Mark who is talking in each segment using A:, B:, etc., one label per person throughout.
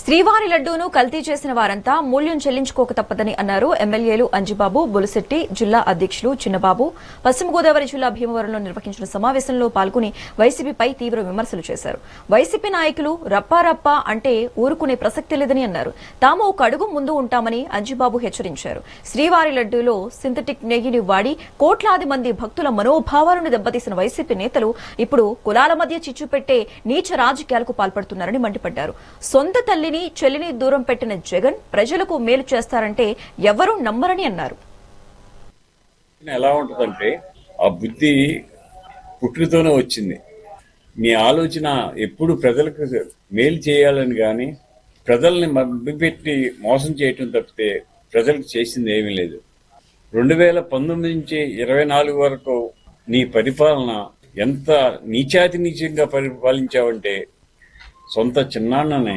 A: శ్రీవారి లడ్డూను కల్తీ చేసిన వారంతా మూల్యం చెల్లించుకోక తప్పదని అన్నారు ఎమ్మెల్యేలు అంజిబాబు, బొలిశెట్టి, జిల్లా అధ్యక్షులు చిన్నబాబు. పశ్చిమ గోదావరి జిల్లా భీమవరంలో నిర్వహించిన సమావేశంలో పాల్గొని వైసీపీపై తీవ్ర విమర్శలు చేశారు. వైసీపీ నాయకులు రప్పారప్ప అంటే ఊరుకునే ప్రసక్తి లేదని అన్నారు. తాము ఒక అడుగు ముందు ఉంటామని అంజిబాబు హెచ్చరించారు. శ్రీవారి లడ్డూలో సింథటిక్ నెయ్యిని వాడి కోట్లాది మంది భక్తుల మనోభావాలను దెబ్బతీసిన వైసీపీ నేతలు ఇప్పుడు కులాల మధ్య చిచ్చు పెట్టే నీచ రాజకీయాలకు పాల్పడుతున్నారని మండిపడ్డారు. సొంత తల్లిని చెల్లిని దూరం పెట్టిన జగన్ ప్రజలకు మేలు చేస్తారంటే ఎవరూ నమ్మరని అన్నారు.
B: ఎలా ఉంటుందంటే ఆ బుద్ధి పుట్టుకతోనే వచ్చింది. మీ ఆలోచన ఎప్పుడు ప్రజలకు మేలు చేయాలని కానీ ప్రజల్ని మభ్యపెట్టి మోసం చేయటం తప్పితే ప్రజలకు చేసింది ఏమీ లేదు. 2019 నుంచి 24 వరకు నీ పరిపాలన ఎంత నీచాతినీచంగా పరిపాలించావంటే సొంత చిన్నాన్నని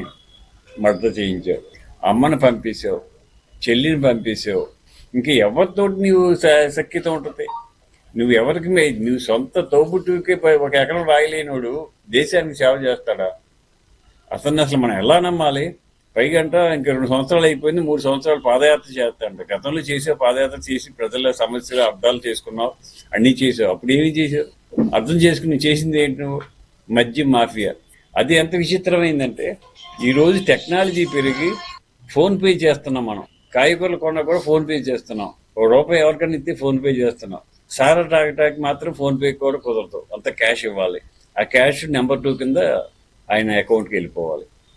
B: మర్డర్ చేయించావు, అమ్మని పంపేశావు, చెల్లిని పంపేశావు. ఇంకా ఎవరితో నీవు సఖ్యత ఉంటుంది? నువ్వు ఎవరికి నువ్వు సొంత తోబుట్టుకే ఒక ఎకరం రాయలేనోడు దేశానికి సేవ చేస్తాడా? అతన్ని అసలు మనం ఎలా నమ్మాలి? పైగంట ఇంకా 2 సంవత్సరాలు అయిపోయింది, 3 సంవత్సరాలు పాదయాత్ర చేస్తాంట. గతంలో చేసావు, పాదయాత్ర చేసి ప్రజల సమస్యలు అర్థాలు చేసుకున్నావు, అన్నీ చేసావు. అప్పుడు ఏమి చేసావు? అర్థం చేసుకుని చేసింది ఏంటి? నువ్వు మద్యం మాఫియా. అది ఎంత విచిత్రమైందంటే ఈరోజు టెక్నాలజీ పెరిగి ఫోన్పే చేస్తున్నాం. మనం కాయగూరలు కొన్నా కూడా ఫోన్పే చేస్తున్నాం. ₹1 ఎవరికైనా ఇస్తే ఫోన్పే చేస్తున్నాం. సారా తాగటానికి మాత్రం ఫోన్పే కూడా కుదరదు, అంత క్యాష్ ఇవ్వాలి. ఆ క్యాష్ నెంబర్ 2 కింద ఆయన అకౌంట్కి వెళ్ళిపోవాలి.